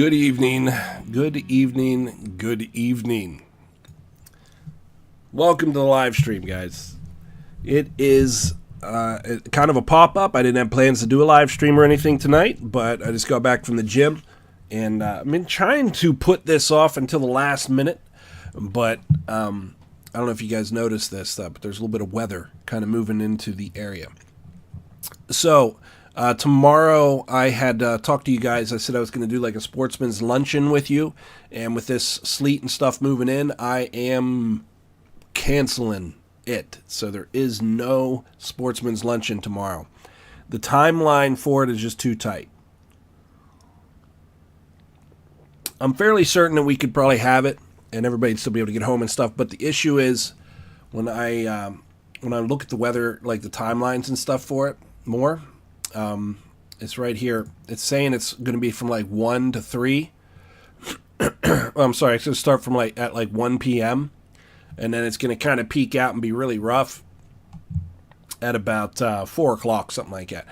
Good evening, good evening, good evening. Welcome to the live stream, guys. It is kind of a pop-up. I didn't have plans to do a live stream or anything tonight, but I just got back from the gym, and I've been trying to put this off until the last minute, but I don't know if you guys noticed this, but there's a little bit of weather kind of moving into the area. So tomorrow I had talked to you guys. I said I was going to do like a Sportsman's Luncheon with you, and with this sleet and stuff moving in, I am canceling it. So there is no Sportsman's Luncheon tomorrow. The timeline for it is just too tight. I'm fairly certain that we could probably have it and everybody'd still be able to get home and stuff, but the issue is when I look at the weather, like the timelines and stuff for it more, it's right here. It's saying it's going to be from like 1 to 3. I'm sorry, it's going to start from at 1 p.m. and then it's going to kind of peak out and be really rough at about 4 o'clock, something like that.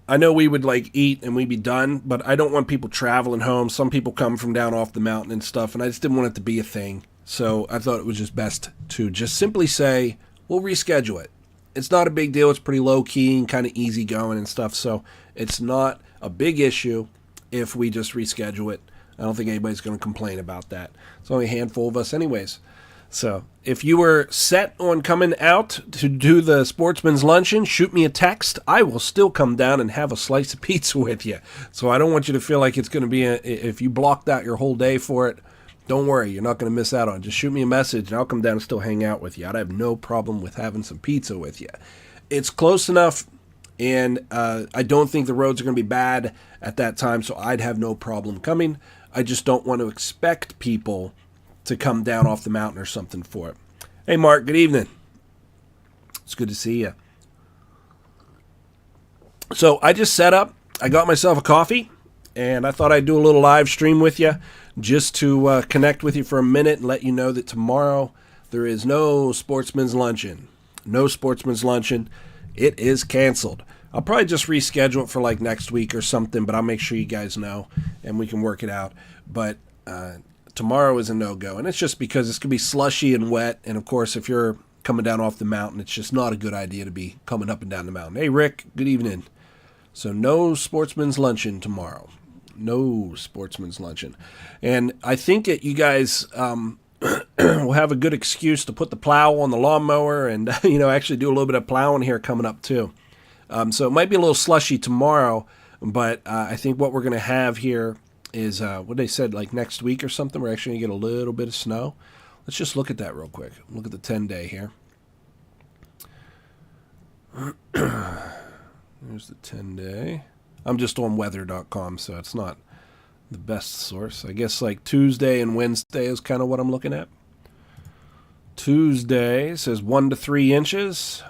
I know we would eat and we'd be done, but I don't want people traveling home. Some people come from down off the mountain and stuff, and I just didn't want it to be a thing. So I thought it was just best to just simply say, we'll reschedule it. It's not a big deal. It's pretty low-key and kind of easy going and stuff, so it's not a big issue if we just reschedule it. I don't think anybody's going to complain about that. It's only a handful of us anyways. So if you were set on coming out to do the Sportsman's Luncheon, shoot me a text. I will still come down and have a slice of pizza with you. So I don't want you to feel like it's going to be, if you blocked out your whole day for it, don't worry, you're not going to miss out on it. Just shoot me a message and I'll come down and still hang out with you. I'd have no problem with having some pizza with you. It's close enough, and I don't think the roads are going to be bad at that time, so I'd have no problem coming. I just don't want to expect people to come down off the mountain or something for it. Hey, Mark, good evening. It's good to see you. So I just set up. I got myself a coffee, and I thought I'd do a little live stream with you just to connect with you for a minute and let you know that tomorrow there is no Sportsman's Luncheon. No Sportsman's Luncheon. It is canceled. I'll probably just reschedule it for next week or something, but I'll make sure you guys know and we can work it out. But tomorrow is a no-go, and it's just because it's going to be slushy and wet, and of course if you're coming down off the mountain, it's just not a good idea to be coming up and down the mountain. Hey, Rick, good evening. So no Sportsman's Luncheon tomorrow. No Sportsman's Luncheon. And I think that you guys will have a good excuse to put the plow on the lawnmower and actually do a little bit of plowing here coming up too. So it might be a little slushy tomorrow, but I think what we're going to have here is what they said, next week or something, we're actually going to get a little bit of snow. Let's just look at that real quick. Look at the 10-day here. There's the 10-day. I'm just on weather.com, so it's not the best source. I guess Tuesday and Wednesday is kind of what I'm looking at. Tuesday says 1 to 3 inches.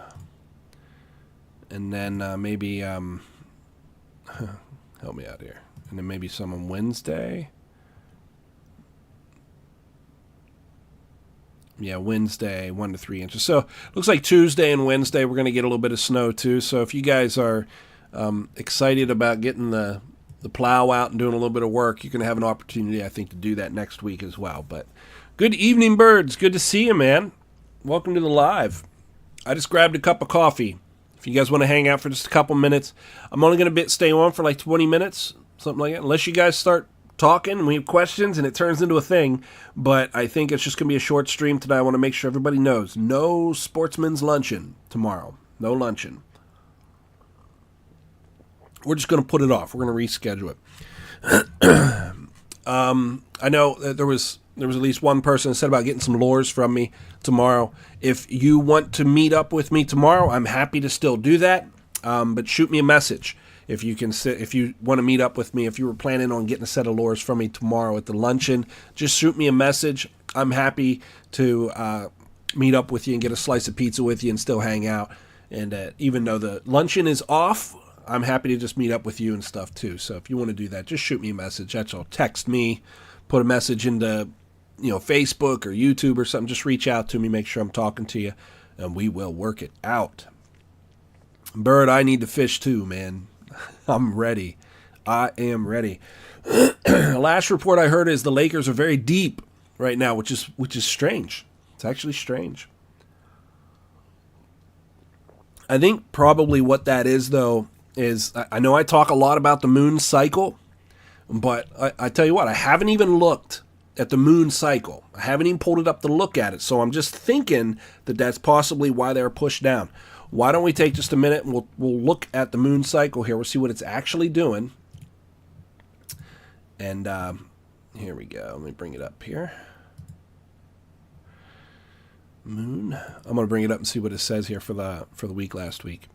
And then maybe, help me out here. And then maybe some on Wednesday. Yeah, Wednesday, 1 to 3 inches. So looks like Tuesday and Wednesday we're going to get a little bit of snow too. So if you guys are excited about getting the plow out and doing a little bit of work, you're going to have an opportunity, I think, to do that next week as well. But good evening, birds. Good to see you, man. Welcome to the live. I just grabbed a cup of coffee. If you guys want to hang out for just a couple minutes, I'm only going to stay on for 20 minutes, something like that, unless you guys start talking and we have questions and it turns into a thing. But I think it's just going to be a short stream tonight. I want to make sure everybody knows. No Sportsman's Luncheon tomorrow. No luncheon. We're just going to put it off. We're going to reschedule it. I know that there was at least one person that said about getting some lures from me tomorrow. If you want to meet up with me tomorrow, I'm happy to still do that. But shoot me a message if you want to meet up with me. If you were planning on getting a set of lures from me tomorrow at the luncheon, just shoot me a message. I'm happy to meet up with you and get a slice of pizza with you and still hang out. And even though the luncheon is off, I'm happy to just meet up with you and stuff too. So if you want to do that, just shoot me a message. That's all. Text me, put a message into Facebook or YouTube or something. Just reach out to me, make sure I'm talking to you, and we will work it out. Bird, I need to fish too, man. I'm ready. I am ready. Last report I heard is the Lakers are very deep right now, which is strange. It's actually strange. I think probably what that is, though, is I know I talk a lot about the moon cycle, but I tell you what, I haven't even looked at the moon cycle. I haven't even pulled it up to look at it. So I'm just thinking that that's possibly why they're pushed down. Why don't we take just a minute and we'll look at the moon cycle here. We'll see what it's actually doing. And here we go. Let me bring it up here. Moon. I'm going to bring it up and see what it says here for the week last week.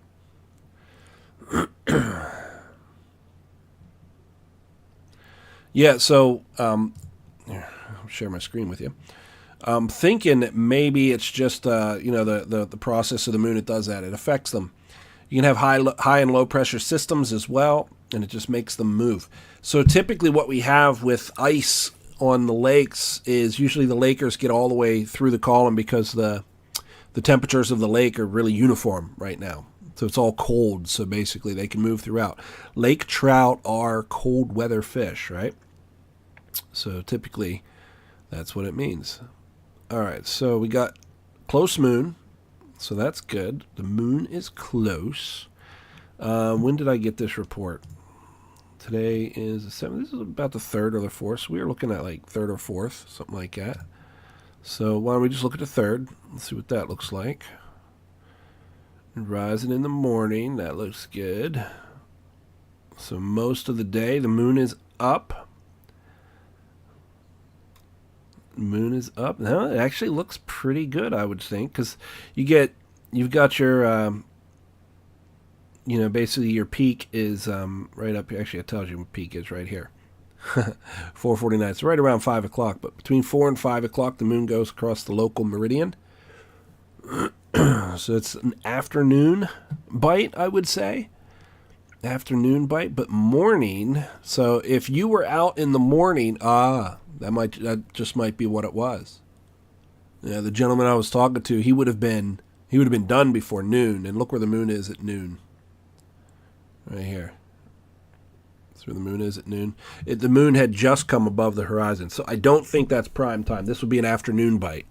Yeah, so here, I'll share my screen with you. I'm thinking that maybe it's just the process of the moon. It does that. It affects them. You can have high and low pressure systems as well, and it just makes them move. So typically what we have with ice on the lakes is usually the Lakers get all the way through the column because the temperatures of the lake are really uniform right now. So it's all cold, so basically they can move throughout. Lake trout are cold weather fish, right? So typically that's what it means. All right, so we got close moon, so that's good. The moon is close. When did I get this report? Today is the 7th. This is about the 3rd or the 4th. So we were looking at like 3rd or 4th, something like that. So why don't we just look at the 3rd? Let's see what that looks like. Rising in the morning. That looks good. So most of the day, the moon is up. Moon is up. No, it actually looks pretty good, I would think, because you've got your basically your peak is right up here. Actually, it tells you what peak is right here. 4:49. It's right around 5 o'clock, but between 4 and 5 o'clock, the moon goes across the local meridian. So it's an afternoon bite, I would say. Afternoon bite, but morning. So if you were out in the morning, that just might be what it was. Yeah, the gentleman I was talking to, he would have been done before noon, and look where the moon is at noon. Right here. That's where the moon is at noon. The moon had just come above the horizon, so I don't think that's prime time. This would be an afternoon bite.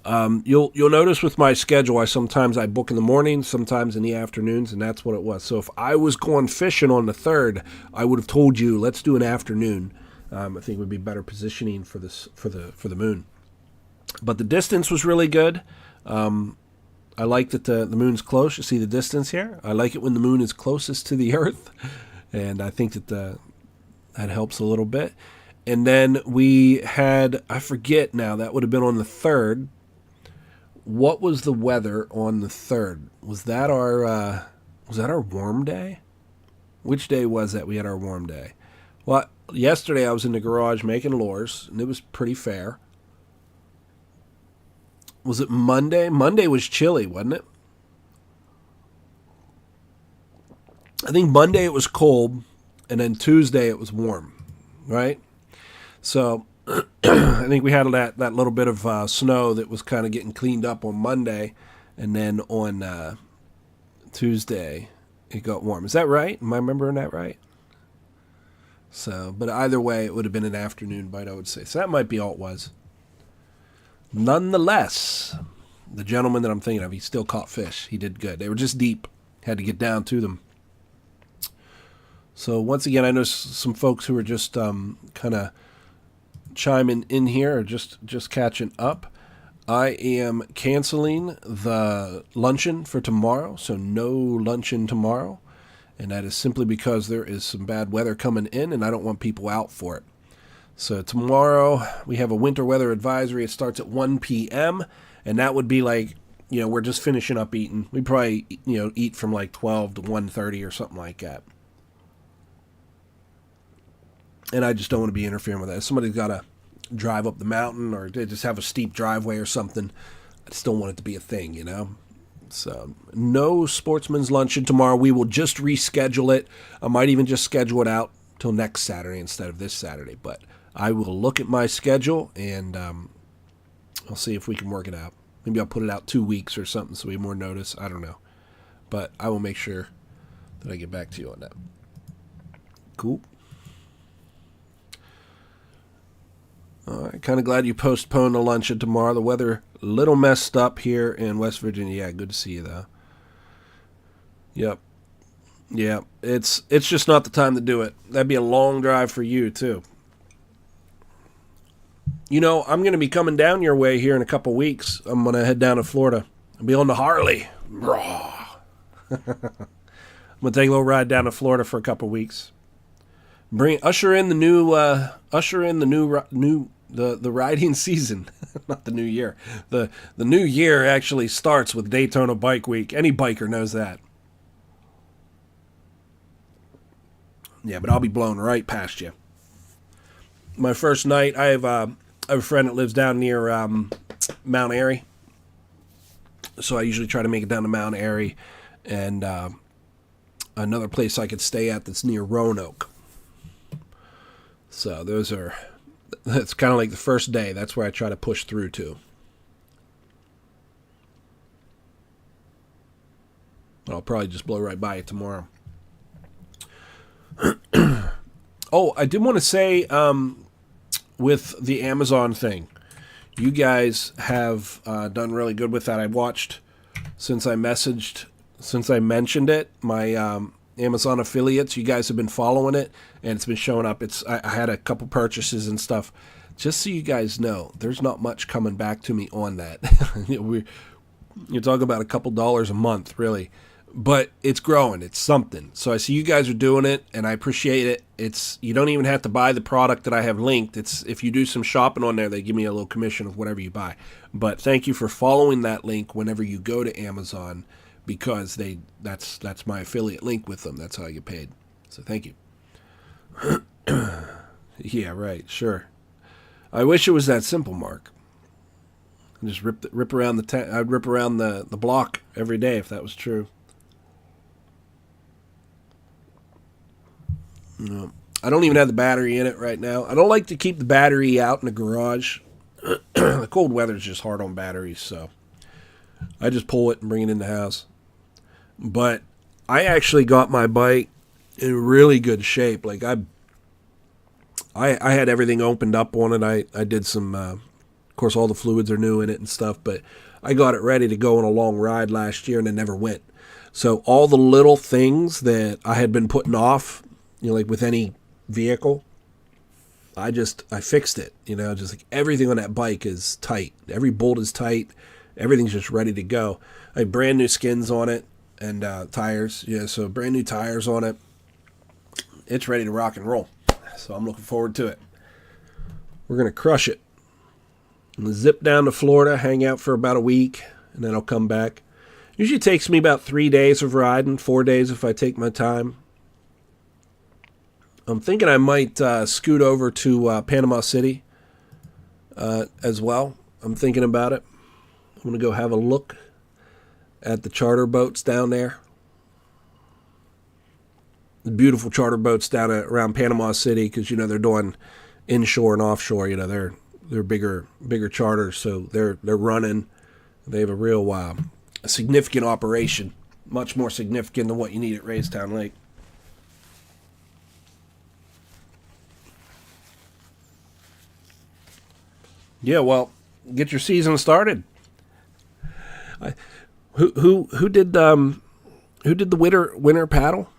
You'll notice with my schedule, sometimes I book in the mornings, sometimes in the afternoons, and that's what it was. So if I was going fishing on the 3rd, I would have told you, let's do an afternoon. I think it would be better positioning for the moon. But the distance was really good. I like that the moon's close. You see the distance here? I like it when the moon is closest to the Earth, and I think that helps a little bit. And then we had, I forget now, that would have been on the 3rd. What was the weather on the 3rd? Was that our warm day? Which day was that we had our warm day? Well, yesterday I was in the garage making lures, and it was pretty fair. Was it Monday? Monday was chilly, wasn't it? I think Monday it was cold, and then Tuesday it was warm, right? So I think we had that little bit of snow that was kind of getting cleaned up on Monday, and then on Tuesday it got warm. Is that right? Am I remembering that right? So, but either way, it would have been an afternoon bite, I would say. So that might be all it was. Nonetheless, the gentleman that I'm thinking of, he still caught fish. He did good. They were just deep. Had to get down to them. So once again, I know some folks who are just kind of chiming in here, or just catching up. I am canceling the luncheon for tomorrow, so no luncheon tomorrow. And that is simply because there is some bad weather coming in, and I don't want people out for it. So tomorrow we have a winter weather advisory. It starts at 1 p.m., and that would be like, we're just finishing up eating. We'd probably, eat from like 12 to 1:30 or something like that. And I just don't want to be interfering with that. If somebody's got to drive up the mountain, or they just have a steep driveway or something, I just don't want it to be a thing, So no Sportsman's Luncheon tomorrow. We will just reschedule it. I might even just schedule it out till next Saturday instead of this Saturday. But I will look at my schedule, and I'll see if we can work it out. Maybe I'll put it out 2 weeks or something so we have more notice. I don't know. But I will make sure that I get back to you on that. Cool. All right, kind of glad you postponed the luncheon tomorrow. The weather a little messed up here in West Virginia. Yeah, good to see you though. Yep. Yeah, it's just not the time to do it. That'd be a long drive for you too. You know, I'm going to be coming down your way here in a couple weeks. I'm going to head down to Florida. I'll be on the Harley. I'm going to take a little ride down to Florida for a couple weeks. Usher in the riding season, not the new year. The new year actually starts with Daytona Bike Week. Any biker knows that. Yeah, but I'll be blown right past you. My first night, I have a friend that lives down near Mount Airy. So I usually try to make it down to Mount Airy, and another place I could stay at that's near Roanoke. So that's kind of like the first day. That's where I try to push through to. I'll probably just blow right by it tomorrow. Oh, I did want to say, with the Amazon thing, you guys have done really good with that. I watched since I mentioned it, my Amazon affiliates. You guys have been following it, and it's been showing up. I had a couple purchases and stuff. Just so you guys know, there's not much coming back to me on that. You're talking about a couple dollars a month, really. But it's growing. It's something. So I see you guys are doing it, and I appreciate it. You don't even have to buy the product that I have linked. If you do some shopping on there, they give me a little commission of whatever you buy. But thank you for following that link whenever you go to Amazon, because that's my affiliate link with them. That's how I get paid. So thank you. Yeah, right. Sure. I wish it was that simple, Mark. I'd just rip around I'd rip around the block every day if that was true. No. I don't even have the battery in it right now. I don't like to keep the battery out in the garage. The cold weather's just hard on batteries, so I just pull it and bring it in the house. But I actually got my bike in really good shape. Like I had everything opened up on it. I did some, of course, all the fluids are new in it and stuff, but I got it ready to go on a long ride last year and it never went. So all the little things that I had been putting off, like with any vehicle, I fixed it, just like everything on that bike is tight. Every bolt is tight. Everything's just ready to go. I have brand new skins on it and tires. Yeah, so brand new tires on it. It's ready to rock and roll. So I'm looking forward to it. We're going to crush it. I'm going to zip down to Florida, hang out for about a week, and then I'll come back. Usually takes me about 3 days of riding, 4 days if I take my time. I'm thinking I might scoot over to Panama City as well. I'm thinking about it. I'm going to go have a look at the charter boats down there. The beautiful charter boats down around Panama City, because they're doing inshore and offshore. They're bigger charters, so they're running. They have a real a significant operation, much more significant than what you need at Raystown Lake. Yeah, well, get your season started. Who did the winter paddle?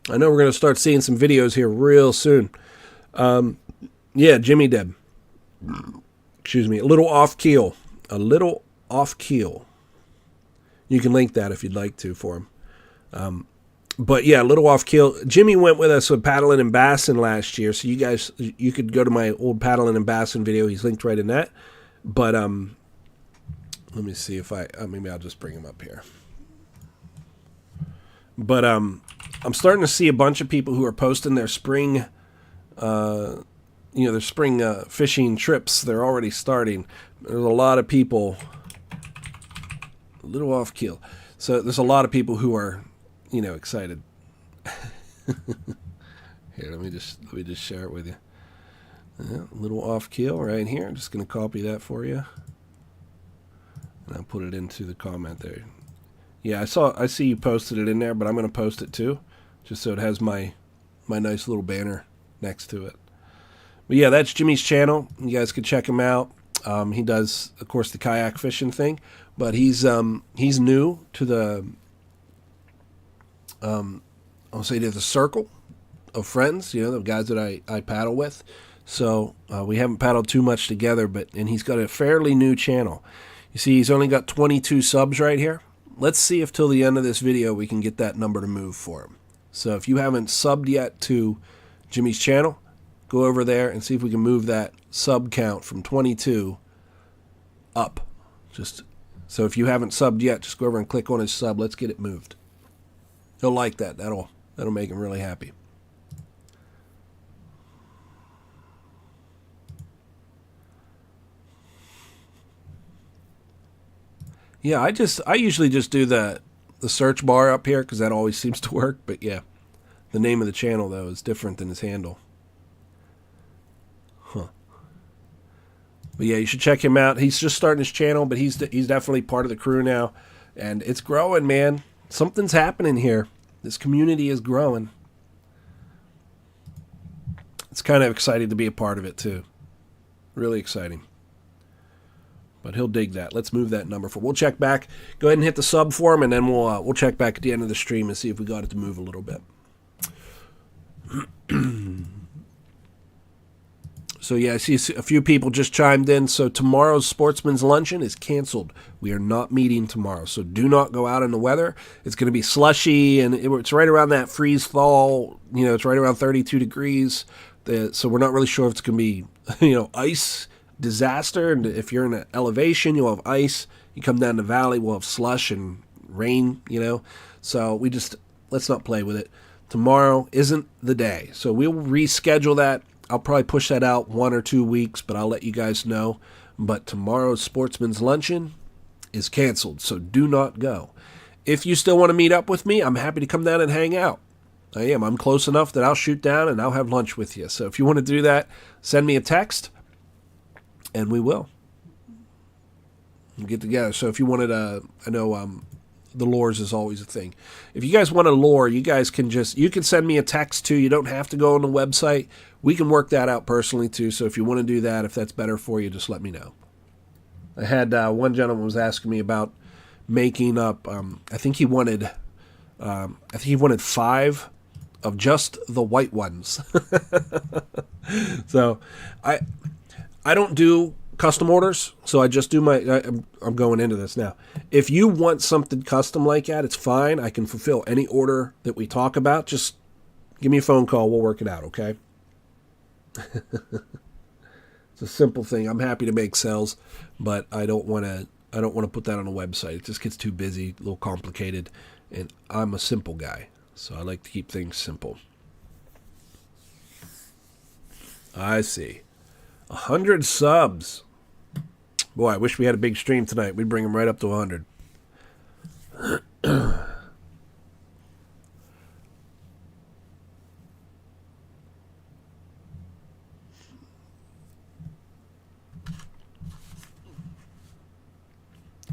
I know we're going to start seeing some videos here real soon. Yeah, Jimmy did. Excuse me, a little off keel. You can link that if you'd like to for him. But yeah, a little off keel. Jimmy went with us with paddling and bassing last year, so you could go to my old paddling and bassing video. He's linked right in that. But let me see if maybe I'll just bring him up here. But I'm starting to see a bunch of people who are posting their spring, their spring fishing trips. They're already starting. There's a lot of people. A little off keel. So there's a lot of people who are, excited. Here, let me just share it with you. A little off keel right here. I'm just going to copy that for you. I'll put it into the comment there. Yeah, I see you posted it in there, but I'm going to post it too, just so it has my nice little banner next to it. But yeah, that's Jimmy's channel. You guys can check him out. He does, of course, the kayak fishing thing, but he's new to the I'll say to the circle of friends, you know, the guys that I paddle with. So we haven't paddled too much together, and he's got a fairly new channel. You see, he's only got 22 subs right here. Let's see if till the end of this video we can get that number to move for him. So if you haven't subbed yet to Jimmy's channel, go over there and see if we can move that sub count from 22 up. So if you haven't subbed yet, just go over and click on his sub. Let's get it moved. He'll like that. That'll make him really happy. Yeah, I usually just do the search bar up here because that always seems to work. But yeah, the name of the channel though is different than his handle. Huh. But yeah, you should check him out. He's just starting his channel, but he's definitely part of the crew now, and it's growing, man. Something's happening here. This community is growing. It's kind of exciting to be a part of it too. Really exciting. But he'll dig that. Let's move that number we'll check back. Go ahead and hit the sub for him, and then we'll check back at the end of the stream and see if we got it to move a little bit. So yeah, I see a few people just chimed in. So tomorrow's Sportsman's Luncheon is canceled. We are not meeting tomorrow. So do not go out in the weather. It's going to be slushy, and it's right around that freeze thaw. You know, it's right around 32 degrees. So we're not really sure if it's going to be, ice disaster. And if you're in an elevation, you'll have ice. You come down the valley, we'll have slush and rain, So let's not play with it. Tomorrow isn't the day. So we'll reschedule that. I'll probably push that out 1 or 2 weeks, but I'll let you guys know. But tomorrow's Sportsman's Luncheon is canceled, so do not go. If you still want to meet up with me, I'm happy to come down and hang out. I am. I'm close enough that I'll shoot down and I'll have lunch with you. So if you want to do that, send me a text, and we will. We'll get together. So if you wanted I know the lures is always a thing. If you guys want a lure, you guys can send me a text too. You don't have to go on the website. We can work that out personally too. So if you want to do that, if that's better for you, just let me know. I had one gentleman was asking me about making up. I think he wanted 5 of just the white ones. So I don't do custom orders, so I just do I'm going into this now. If you want something custom like that, it's fine. I can fulfill any order that we talk about. Just give me a phone call. We'll work it out, okay? It's a simple thing. I'm happy to make sales, but I don't want to put that on a website. It just gets too busy, a little complicated, and I'm a simple guy, so I like to keep things simple. I see. 100 subs. Boy, I wish we had a big stream tonight. We'd bring them right up to 100.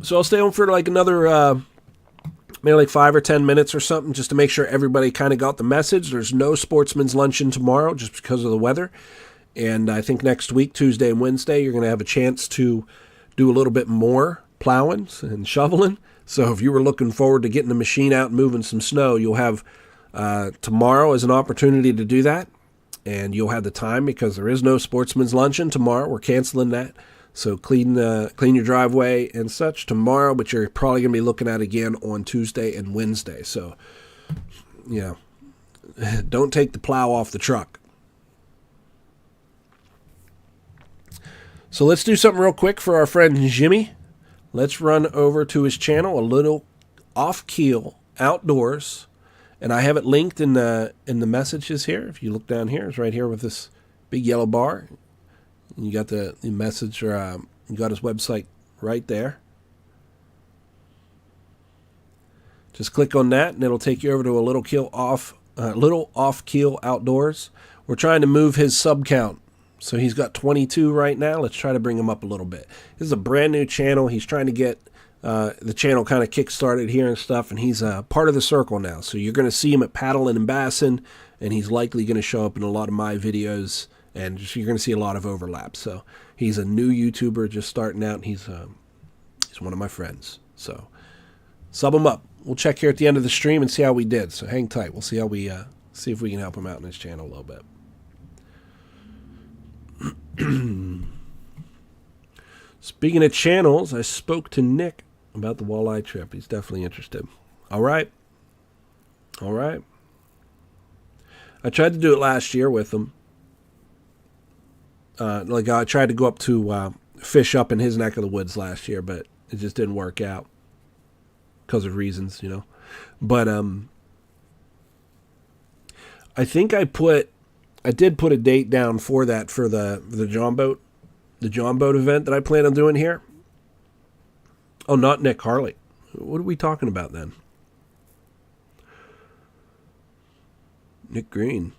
So I'll stay on for like another, maybe like 5 or 10 minutes or something, just to make sure everybody kind of got the message. There's no Sportsman's Luncheon tomorrow just because of the weather. And I think next week, Tuesday and Wednesday, you're going to have a chance to do a little bit more plowing and shoveling. So if you were looking forward to getting the machine out and moving some snow, you'll have tomorrow as an opportunity to do that. And you'll have the time because there is no Sportsman's Luncheon tomorrow. We're canceling that. So clean your driveway and such tomorrow, but you're probably going to be looking at it again on Tuesday and Wednesday. So, don't take the plow off the truck. So let's do something real quick for our friend Jimmy. Let's run over to his channel, a little off-keel outdoors, and I have it linked in the messages here. If you look down here, it's right here with this big yellow bar. You got the message, or you got his website right there. Just click on that, and it'll take you over to a little off-keel outdoors. We're trying to move his sub count. So he's got 22 right now. Let's try to bring him up a little bit. This is a brand new channel. He's trying to get the channel kind of kick-started here and stuff, and he's part of the circle now. So you're going to see him at Paddling and Bassin', and he's likely going to show up in a lot of my videos, and you're going to see a lot of overlap. So he's a new YouTuber just starting out, and he's one of my friends. So sub him up. We'll check here at the end of the stream and see how we did. So hang tight. We'll see how we see if we can help him out in his channel a little bit. Speaking of channels, I spoke to Nick about the walleye trip. He's definitely interested. All right. I tried to do it last year with him. I tried to go up to fish up in his neck of the woods last year, but it just didn't work out because of reasons, you know. But I think I did put a date down for that for the John boat event that I plan on doing here. Oh, not Nick, Harley. What are we talking about then? Nick Green.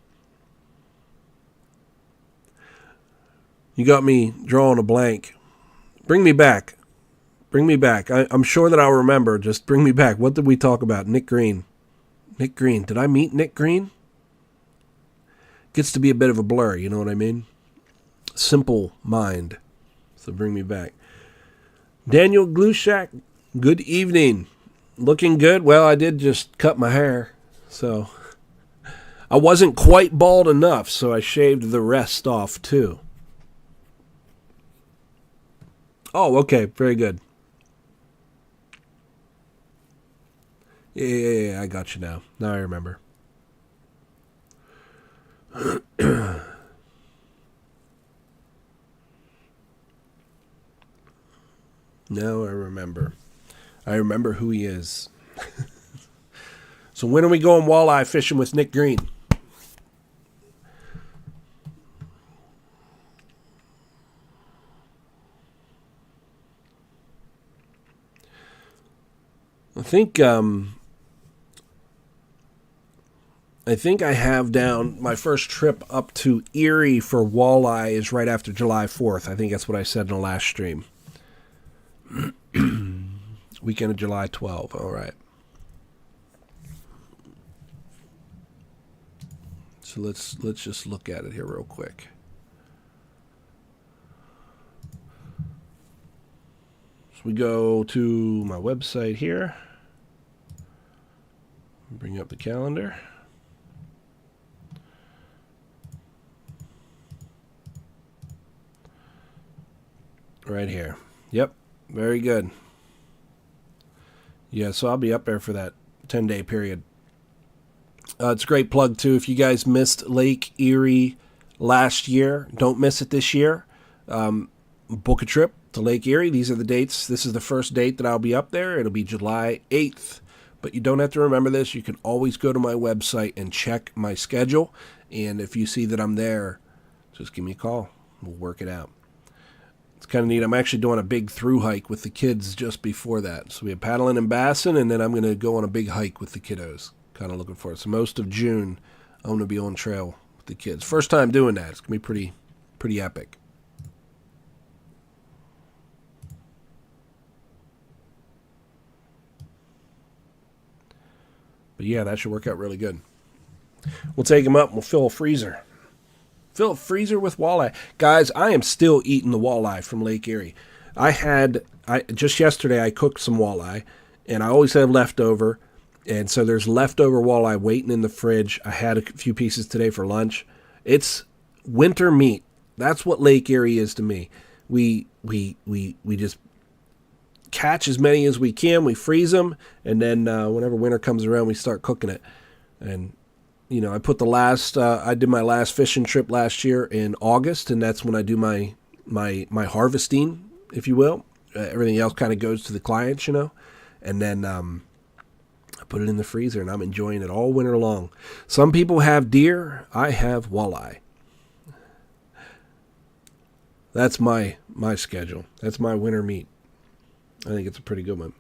You got me drawing a blank. Bring me back. I'm sure that I'll remember. Just bring me back. What did we talk about? Nick Green. Did I meet Nick Green? Gets to be a bit of a blur, you know what I mean? Simple mind. So bring me back. Daniel Glushak, good evening. Looking good? Well, I did just cut my hair, so I wasn't quite bald enough, so I shaved the rest off too. Oh, okay, very good. Yeah, I got you now. Now I remember. Now I remember. I remember who he is. So when are we going walleye fishing with Nick Green? I think I have down my first trip up to Erie for walleye is right after July 4th. I think that's what I said in the last stream. Weekend of July 12th. All right. So let's just look at it here real quick. So we go to my website here. Bring up the calendar. Right here. Yep. Very good. Yeah, so I'll be up there for that 10-day period. It's a great plug, too. If you guys missed Lake Erie last year, don't miss it this year. Book a trip to Lake Erie. These are the dates. This is the first date that I'll be up there. It'll be July 8th. But you don't have to remember this. You can always go to my website and check my schedule. And if you see that I'm there, just give me a call. We'll work it out. It's kind of neat. I'm actually doing a big through hike with the kids just before that. So we have Paddling and Bassin', and then I'm going to go on a big hike with the kiddos. Kind of looking for it. So most of June, I'm going to be on trail with the kids. First time doing that. It's going to be pretty epic. But yeah, that should work out really good. We'll take them up and we'll fill a freezer. Fill a freezer with walleye. Guys, I am still eating the walleye from Lake Erie. Just yesterday I cooked some walleye, and I always have leftover. And so there's leftover walleye waiting in the fridge. I had a few pieces today for lunch. It's winter meat. That's what Lake Erie is to me. We just catch as many as we can. We freeze them, and then whenever winter comes around, we start cooking it. And you know, I put I did my last fishing trip last year in August, and that's when I do my harvesting, if you will. Everything else kind of goes to the clients, you know. And then I put it in the freezer, and I'm enjoying it all winter long. Some people have deer. I have walleye. That's my schedule. That's my winter meat. I think it's a pretty good one.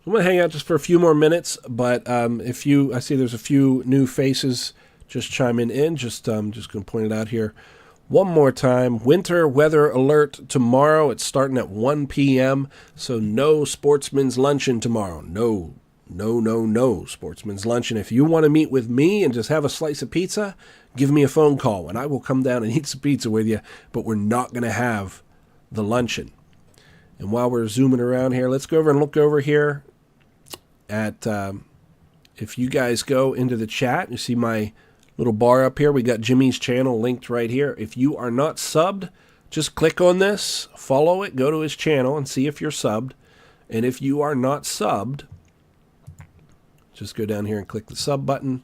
I'm going to hang out just for a few more minutes, but I see there's a few new faces just chiming in. Just going to point it out here. One more time, winter weather alert tomorrow. It's starting at 1 p.m., so no Sportsman's Luncheon tomorrow. No Sportsman's Luncheon. If you want to meet with me and just have a slice of pizza, give me a phone call, and I will come down and eat some pizza with you, but we're not going to have the luncheon. And while we're zooming around here, let's go over and look over here at, if you guys go into the chat, you see my little bar up here. We got Jimmy's channel linked right here. If you are not subbed, just click on this, follow it, go to his channel and see if you're subbed. And if you are not subbed, just go down here and click the sub button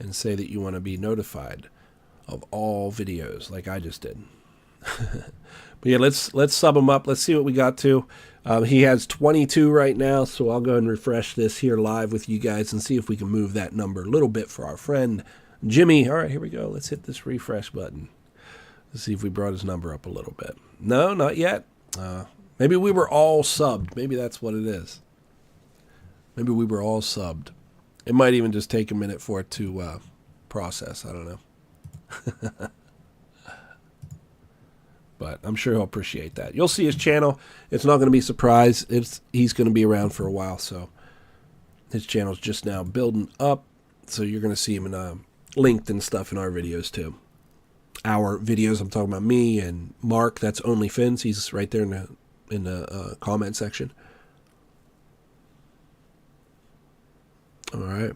and say that you want to be notified of all videos like I just did. But yeah, let's sub him up. Let's see what we got to. He has 22 right now, so I'll go ahead and refresh this here live with you guys and see if we can move that number a little bit for our friend Jimmy. All right, here we go. Let's hit this refresh button. Let's see if we brought his number up a little bit. No, not yet. Maybe we were all subbed. Maybe that's what it is. Maybe we were all subbed. It might even just take a minute for it to process. I don't know. But I'm sure he'll appreciate that. You'll see his channel. It's not going to be a surprise. He's going to be around for a while, so his channel's just now building up. So you're going to see him in linked and stuff in our videos too. Our videos, I'm talking about me and Mark. That's Only Fins. He's right there in the comment section. All right.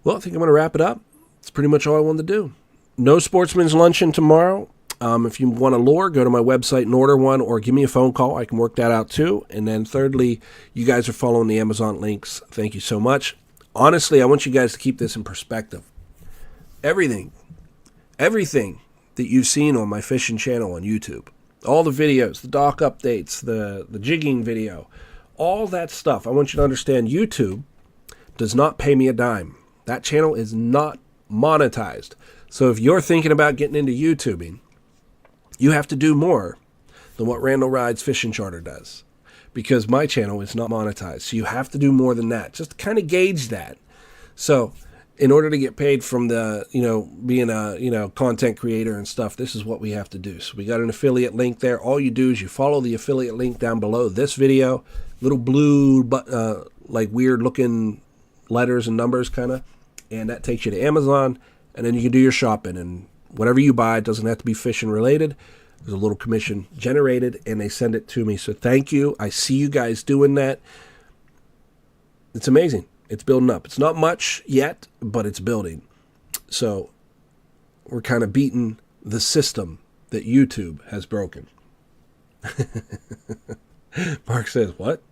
Well, I think I'm going to wrap it up. That's pretty much all I wanted to do. No Sportsman's Luncheon tomorrow. If you want to lure, go to my website and order one, or give me a phone call. I can work that out too. And then thirdly, you guys are following the Amazon links. Thank you so much. Honestly, I want you guys to keep this in perspective. Everything that you've seen on my fishing channel on YouTube, all the videos, the dock updates, the jigging video, all that stuff, I want you to understand YouTube does not pay me a dime. That channel is not monetized. So if you're thinking about getting into YouTubing, you have to do more than what Randall Rydes Fishing Charter does, because my channel is not monetized. So you have to do more than that, just to kind of gauge that. So in order to get paid from the, being a, content creator and stuff, this is what we have to do. So we got an affiliate link there. All you do is you follow the affiliate link down below this video, little blue, like weird looking letters and numbers kind of, and that takes you to Amazon, and then you can do your shopping, and whatever you buy, it doesn't have to be fishing related. There's a little commission generated, and they send it to me. So thank you. I see you guys doing that. It's amazing. It's building up. It's not much yet, but it's building. So we're kind of beating the system that YouTube has broken. Mark says, what?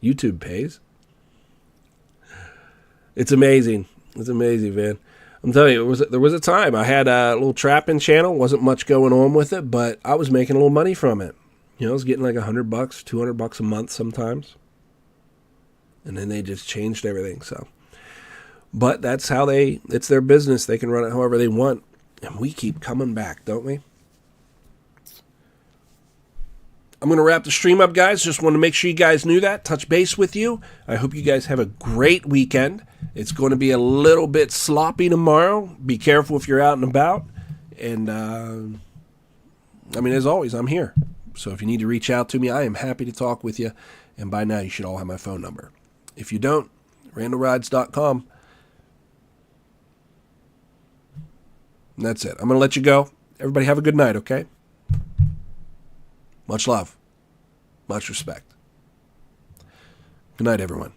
YouTube pays? It's amazing. It's amazing, man. I'm telling you, there was a time I had a little trapping channel. Wasn't much going on with it, but I was making a little money from it. I was getting like $100, $200 a month sometimes. And then they just changed everything. So, but that's how it's their business. They can run it however they want. And we keep coming back, don't we? I'm going to wrap the stream up, guys. Just want to make sure you guys knew that. Touch base with you. I hope you guys have a great weekend. It's going to be a little bit sloppy tomorrow. Be careful if you're out and about. And, as always, I'm here. So if you need to reach out to me, I am happy to talk with you. And by now, you should all have my phone number. If you don't, randallrydes.com. And that's it. I'm going to let you go. Everybody have a good night, okay? Much love. Much respect. Good night, everyone.